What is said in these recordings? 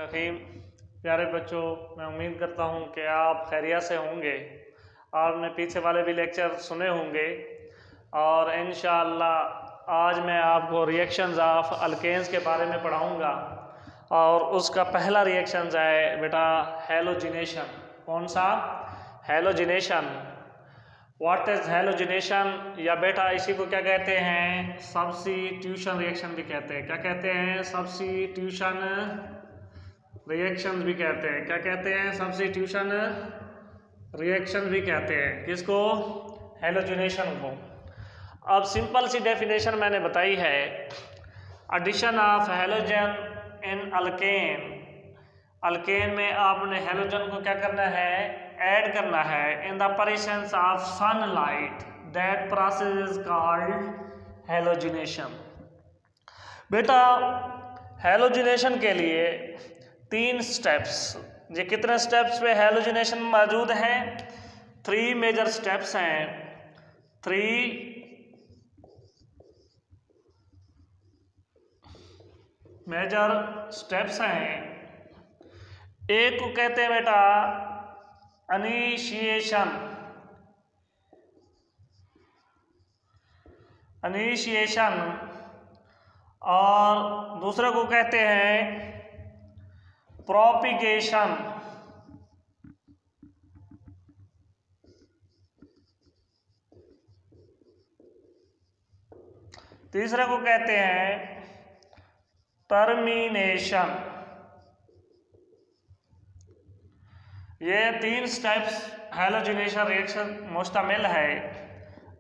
रहीम। प्यारे बच्चों, मैं उम्मीद करता हूँ कि आप खैरियत से होंगे। आपने पीछे वाले भी लेक्चर सुने होंगे और इंशाअल्लाह आज मैं आपको रिएक्शंस ऑफ अल्केन्स के बारे में पढ़ाऊँगा। और उसका पहला रिएक्शंस है बेटा हैलोजिनेशन। कौन सा? हैलोजिनेशन। What is halogenation? या बेटा इसी को क्या कहते हैं? सब्स्टिट्यूशन रिएक्शन भी कहते हैं। क्या कहते हैं? सब्स्टिट्यूशन रिएक्शन भी कहते हैं। क्या कहते हैं? सब्स्टिट्यूशन रिएक्शन भी कहते हैं। किसको? हैलोजिनेशन को। अब सिंपल सी डेफिनेशन मैंने बताई है, addition of halogen in alkane. Alkane में आपने हैलोजन को क्या करना है? ऐड करना है इन the presence of sunlight. That process is called halogenation. बेटा हैलोजिनेशन के लिए 3 स्टेप्स, ये कितने स्टेप्स पे हैलोजिनेशन मौजूद है? 3 मेजर स्टेप्स हैं। 3 मेजर स्टेप्स हैं। एक को कहते हैं बेटा इनिशिएशन। इनिशिएशन। और दूसरे को कहते हैं प्रोपिगेशन। तीसरे को कहते हैं टर्मिनेशन। ये 3 स्टेप्स हैलोजिनेशन रिएक्शन मुश्तमिल है।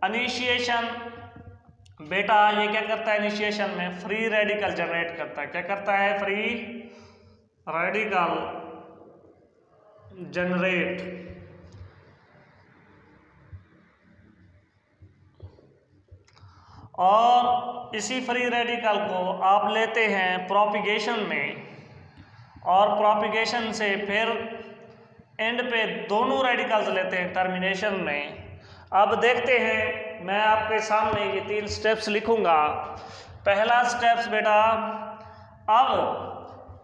इनिशिएशन बेटा ये क्या करता है? इनिशिएशन में फ्री रेडिकल जनरेट करता है। क्या करता है? Free radical generate. और इसी फ्री रेडिकल को आप लेते हैं प्रोपिगेशन में, और प्रोपिगेशन से फिर एंड पे दोनों रेडिकल्स लेते हैं टर्मिनेशन में। अब देखते हैं, मैं आपके सामने ये 3 स्टेप्स लिखूंगा। पहला स्टेप्स बेटा, अब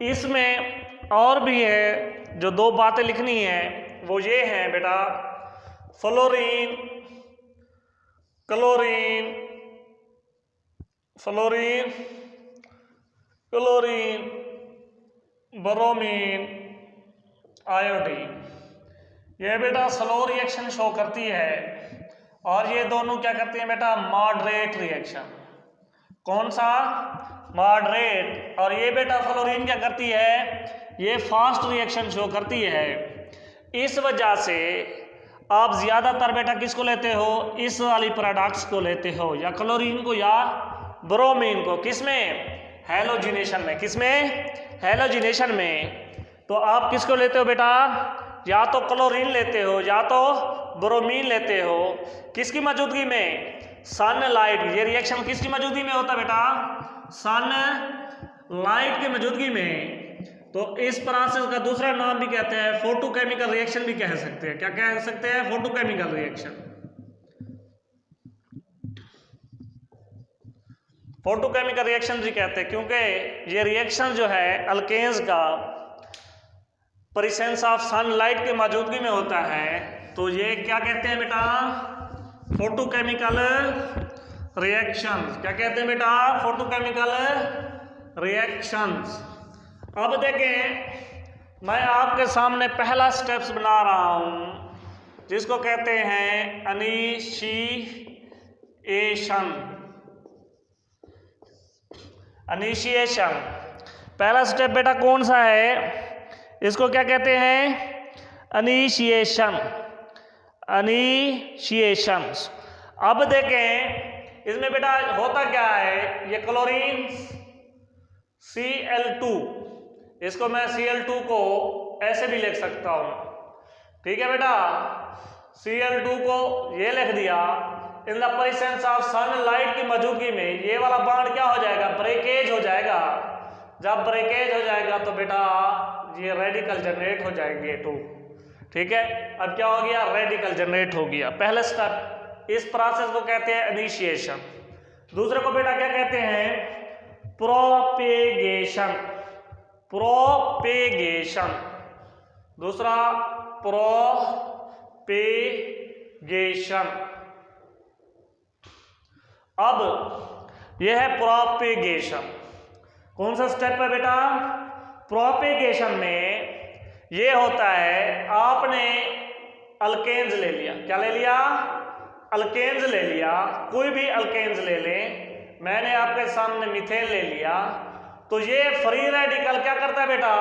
इसमें और भी है जो 2 बातें लिखनी है, वो ये है बेटा fluorine, chlorine, fluorine, chlorine, bromine, iodine. ये बेटा स्लो रिएक्शन शो करती है, और ये दोनों क्या करती हैं बेटा? Moderate reaction. कौन सा? मॉडरेट। और ये बेटा फ्लोरीन क्या करती है? ये फास्ट रिएक्शन शो करती है। इस वजह से आप ज्यादातर बेटा किसको लेते हो? इस वाली प्रोडक्ट्स को लेते हो, या क्लोरीन को या ब्रोमीन को। किसमें? हैलोजिनेशन में। किसमें? हैलोजिनेशन में। तो आप किसको लेते हो बेटा? या तो क्लोरीन लेते हो या तो ब्रोमीन लेते हो। किसकी मौजूदगी में? सनलाइट। ये रिएक्शन किसकी मौजूदगी में होता है बेटा? सनलाइट की मौजूदगी में। तो इस प्रोसेस का दूसरा नाम भी कहते हैं फोटोकेमिकल रिएक्शन भी कह सकते हैं। क्या कह सकते हैं? Photochemical reaction. फोटोकेमिकल रिएक्शन भी कहते हैं, क्योंकि ये रिएक्शन जो है अल्केन्स का प्रेजेंस ऑफ सनलाइट की मौजूदगी में होता है। तो ये क्या कहते हैं बेटा? Photochemical reactions. क्या कहते हैं बेटा? Photochemical reactions. अब देखें, मैं आपके सामने पहला स्टेप्स बना रहा हूं, जिसको कहते हैं इनिशिएशन। इनिशिएशन पहला स्टेप बेटा कौन सा है? इसको क्या कहते हैं? इनिशिएशन। इनिशिएशन। अब देखें, इसमें बेटा होता क्या है? ये क्लोरीन Cl2, इसको मैं Cl2 को ऐसे भी लिख सकता हूं। ठीक है बेटा, Cl2 को ये लिख दिया। इन द प्रेजेंस ऑफ सनलाइट की मौजूदगी में ये वाला बॉन्ड क्या हो जाएगा? ब्रेकेज हो जाएगा। जब ब्रेकेज हो जाएगा तो बेटा ये रेडिकल जनरेट हो जाएंगे 2। ठीक है, अब क्या हो गया? रेडिकल जनरेट हो गया। पहले स्टेप, इस प्रोसेस को कहते हैं इनिशिएशन। दूसरे को बेटा क्या कहते हैं? प्रोपेगेशन। प्रोपेगेशन, दूसरा प्रोपेगेशन। अब यह है प्रोपेगेशन। कौन सा स्टेप है बेटा? प्रोपेगेशन में ये होता है, आपने अल्केन्स ले लिया, क्या ले लिया? अल्केन्स ले लिया, कोई भी अल्केन्स ले लें, मैंने आपके सामने मीथेन ले लिया, तो ये फ्री रेडिकल क्या करता है बेटा?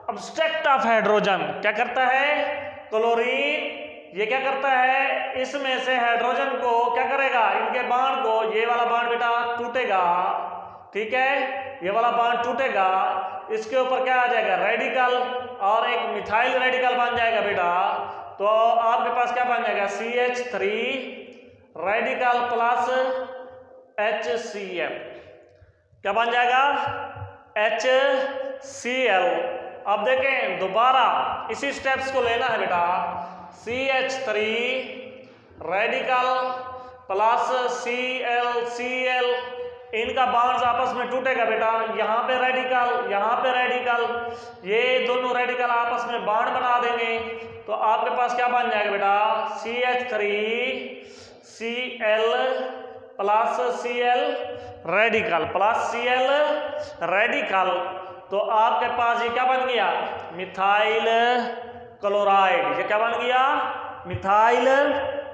अब्स्ट्रैक्ट ऑफ हाइड्रोजन, क्या करता है? क्लोरीन ये क्या करता है? इसमें से हाइड्रोजन को क्या करेगा? इनके बांड को, ये वाला बांड बेटा टूटेगा, ठीक है, ये वाला बांड टूटेगा, इसके ऊपर क्या आ जाएगा? रेडिकल, और एक मिथाइल रेडिकल बन जाएगा बेटा। तो आपके पास क्या बन जाएगा? CH3 रेडिकल प्लस HCl, क्या बन जाएगा? HCl। अब देखें दोबारा इसी स्टेप्स को लेना है बेटा। CH3 रेडिकल प्लस Cl, इनका बॉन्ड्स आपस में टूटेगा बेटा, यहाँ पे रेडिकल, यहाँ पे रेडिकल, ये दोनों रेडिकल आपस में बॉन्ड बना देंगे, तो आपके पास क्या बन जाएगा बेटा? CH3Cl plus Cl radical plus Cl radical, तो आपके पास ये क्या बन गया? Methyl chloride. ये क्या बन गया? Methyl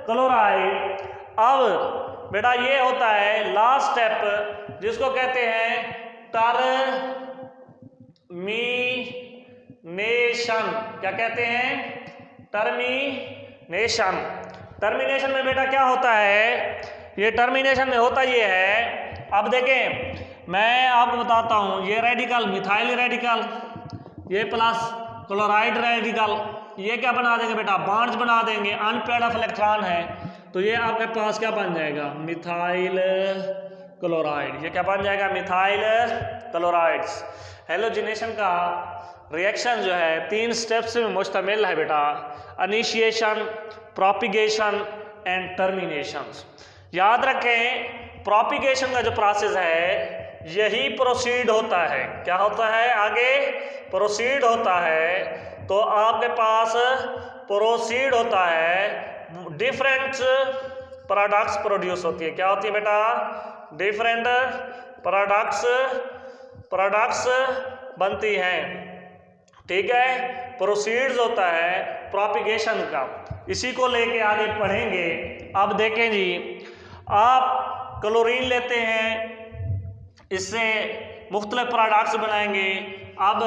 chloride. अब बेटा ये होता है लास्ट स्टेप, जिसको कहते हैं टर्मिनेशन। क्या कहते हैं? टर्मिनेशन। टर्मिनेशन में बेटा क्या होता है? ये टर्मिनेशन में होता ये है, अब देखें मैं आपको बताता हूं, ये रेडिकल मिथाइल रेडिकल, ये प्लस क्लोराइड रेडिकल, ये क्या बना देंगे बेटा? बॉन्ड्स बना देंगे, अनपेयर्ड ऑफ इलेक्ट्रॉन है, तो ये आपके पास क्या बन जाएगा? Methyl chloride. ये क्या बन जाएगा? Methyl chlorides. हेलोजिनेशन का रिएक्शन जो है 3 स्टेप्स में मुश्तमिल है बेटा, इनिशिएशन, प्रोपिगेशन एंड टर्मिनेशन। याद रखें, प्रोपिगेशन का जो प्रोसेस है यही प्रोसीड होता है, क्या होता है? आगे प्रोसीड होता है, तो आपके पास प्रोसीड होता है, डिफरेंट प्रोडक्ट्स प्रोड्यूस होती है। क्या होती है बेटा? डिफरेंट प्रोडक्ट्स बनती हैं, ठीक है, प्रोसीड्स होता है प्रोपिगेशन का। इसी को लेके आगे पढ़ेंगे। अब देखें जी, आप क्लोरीन लेते हैं, इससे मुख्तलिफ प्रोडक्ट्स बनाएंगे। अब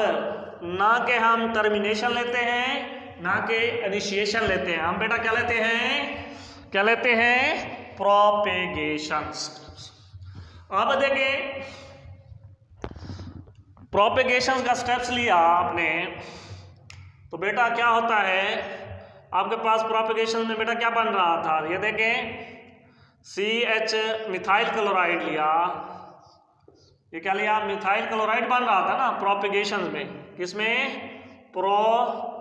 ना कि हम टर्मिनेशन लेते हैं, ना कि इनिशिएशन लेते हैं, हम बेटा क्या लेते हैं? क्या लेते हैं? प्रोपेगेशन। अब देखें, प्रोपेगेशन का स्टेप्स लिया आपने, तो बेटा क्या होता है आपके पास? प्रोपेगेशन में बेटा क्या बन रहा था? ये देखें, CH मिथाइल क्लोराइड लिया, ये क्या लिया? मिथाइल क्लोराइड बन रहा था ना प्रोपेगेशन में। किसमें? प्रोपेगेशन,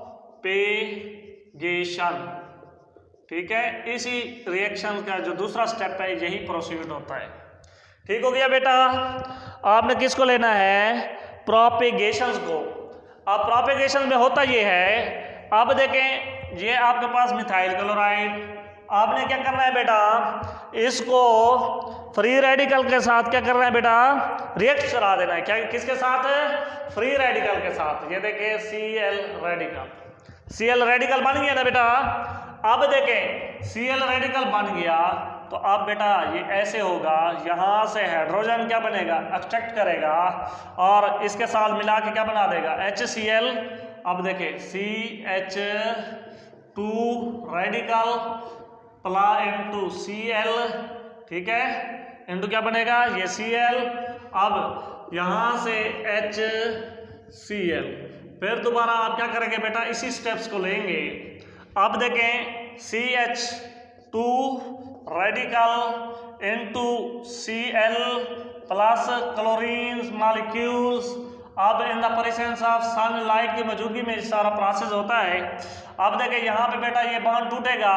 ठीक है। इसी रिएक्शन का जो दूसरा स्टेप है यही प्रोसीड होता है। ठीक हो गया बेटा? आपने किसको लेना है? प्रोपेगेशन को। अब प्रोपेगेशन में होता ये है, अब देखें ये आपके पास मिथाइल क्लोराइड, आपने क्या करना है बेटा? इसको फ्री रेडिकल के साथ क्या करना है बेटा? रिएक्ट करा देना है। क्या? किसके साथ? फ्री रेडिकल के साथ। ये देखिए Cl रेडिकल, Cl रेडिकल बन गया ना बेटा। अब देखें Cl रेडिकल बन गया, तो अब बेटा ये ऐसे होगा, यहाँ से हाइड्रोजन क्या बनेगा? एक्सट्रैक्ट करेगा और इसके साथ मिला के क्या बना देगा? HCl। अब देखें CH2 radical plus into Cl, ठीक है, इनटू क्या बनेगा? ये Cl। अब यहाँ से HCl, फिर दोबारा आप क्या करेंगे बेटा? इसी स्टेप्स को लेंगे। अब देखें CH2 radical into Cl plus chlorine molecules. अब in the presence of sunlight की मौजूदगी में सारा प्रोसेस होता है। अब देखिए यहाँ पे बेटा ये बॉन्ड टूटेगा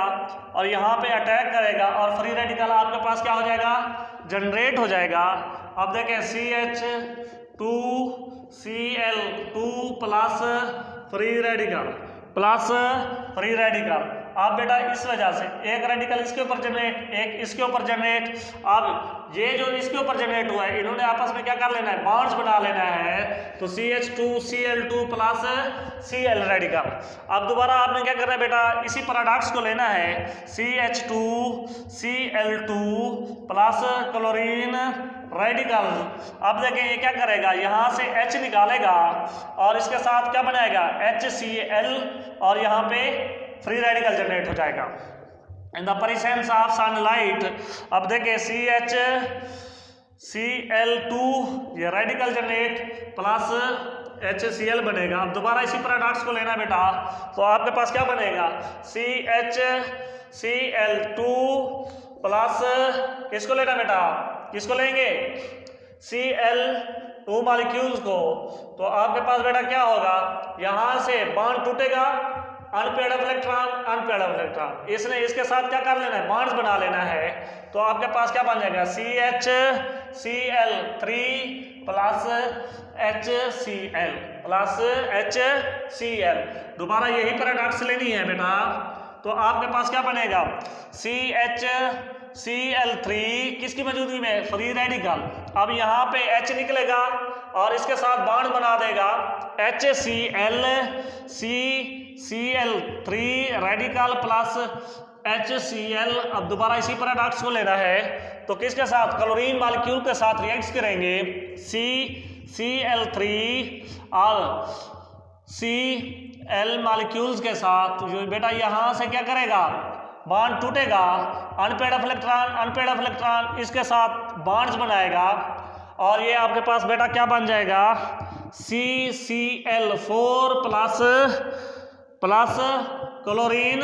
और यहाँ पे अटैक करेगा और फ्री रेडिकल आपके पास क्या हो जाएगा? जनरेट हो जाएगा। अब देखें CH2 Cl2 plus free radical. अब बेटा इस वजह से एक रेडिकल इसके ऊपर जनरेट, एक इसके ऊपर जनरेट। अब ये जो इसके ऊपर जनरेट हुआ है इन्होंने आपस में क्या कर लेना है, बॉन्ड्स बना लेना है। तो CH2Cl2 प्लस Cl रेडिकल। अब दोबारा आपने क्या करना है बेटा, इसी पैराडॉक्स को लेना है, CH2Cl2 प्लस क्लोरीन रेडिकल। अब देखें ये क्या करेगा, यहाँ से H निकालेगा और इसके साथ क्या बनाएगा, HCl, और यहाँ पे फ्री रेडिकल जनरेट हो जाएगा इन द प्रेजेंस ऑफ सनलाइट। अब देखें CH2Cl2 ये रेडिकल जनरेट प्लस HCl बनेगा। अब दोबारा इसी पैराडॉक्स को लेना बेटा, तो आपके पास क्या बनेगा, CHCl2 प्लस किसको लेना बेटा, किसको लेंगे, Cl2 मॉलिक्यूल्स को। तो आपके पास बेटा क्या होगा, यहां से बॉन्ड टूटेगा, अनपेयर्ड इलेक्ट्रॉन, इसने इसके साथ क्या कर लेना है, बॉन्ड्स बना लेना है। तो आपके पास क्या बन जाएगा, CHCl3 प्लस HCl। दोबारा यही पैराडॉक्स लेनी है बेटा, तो आपके पास क्या बनेगा, CHCl3 किसकी मौजूदगी में, फ्री रेडिकल। अब यहाँ पे H निकलेगा और इसके साथ बॉन्ड बना देगा HCl3 रेडिकल प्लस HCl। अब दोबारा इसी पैराडॉक्स को लेना है, तो किसके साथ, क्लोरीन मॉलिक्यूल के साथ रिएक्ट करेंगे, CCl3 और Cl मॉलिक्यूल्स के साथ। जो बेटा यहाँ से क्या करेगा, बॉन्ड टूटेगा, अनपेयर्ड इलेक्ट्रॉन इसके साथ बॉन्ड्स बनाएगा, और ये आपके पास बेटा क्या बन जाएगा, CCl4 प्लस क्लोरीन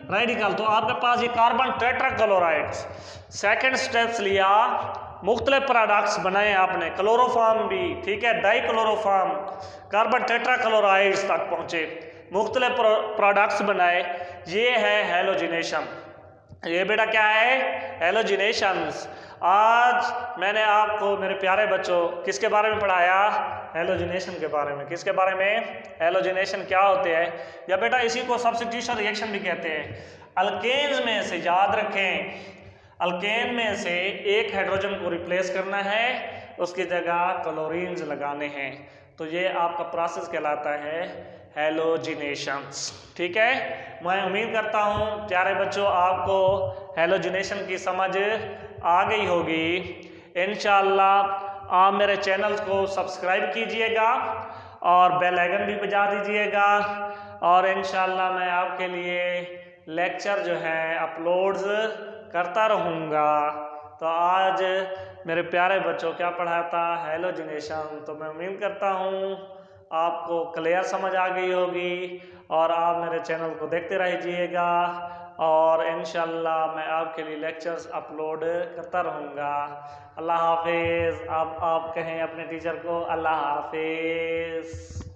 रेडिकल। तो आपके पास ये कार्बन टेट्राक्लोराइड। सेकेंड स्टेप्स लिया, मुख्तलिफ पैराडॉक्स बनाए आपने, क्लोरोफॉर्म भी, ठीक है, डाइक्लोरोफॉर्म, कार्बन टेट्राक्लोराइड्स तक पहुंचे, मुख्तलिफ प्रोडक्ट्स बनाए। ये है हेलोजिनेशन। ये बेटा क्या है, हेलोजिनेशंस। आज मैंने आपको मेरे प्यारे बच्चों किसके बारे में पढ़ाया, हेलोजिनेशन के बारे में। किसके बारे में, हेलोजिनेशन क्या होते हैं, या बेटा इसी को सब्स्टिट्यूशन रिएक्शन भी कहते हैं। अल्केन्स में से याद रखें, अल्केन में से एक हाइड्रोजन को रिप्लेस करना है, उसकी जगह क्लोरीन्स लगाने हैं। तो ये आपका प्रोसेस कहलाता है हेलोजिनेशंस। ठीक है, मैं उम्मीद करता हूँ प्यारे बच्चों आपको हेलोजिनेशन की समझ आ गई होगी। इंशाअल्लाह आप मेरे चैनल को सब्सक्राइब कीजिएगा और बेल आइकन भी बजा दीजिएगा, और इंशाअल्लाह मैं आपके लिए लेक्चर जो है अपलोड्स करता रहूँगा। तो आज मेरे प्यारे बच्चों क्या पढ़ाता, हेलोजिनेशन। तो मैं उम्मीद करता हूँ आपको क्लियर समझ आ गई होगी, और आप मेरे चैनल को देखते रहिएगा, और इंशाअल्लाह मैं आपके लिए लेक्चर्स अपलोड करता रहूँगा। अल्लाह हाफिज़। आप कहें अपने टीचर को अल्लाह हाफिज़।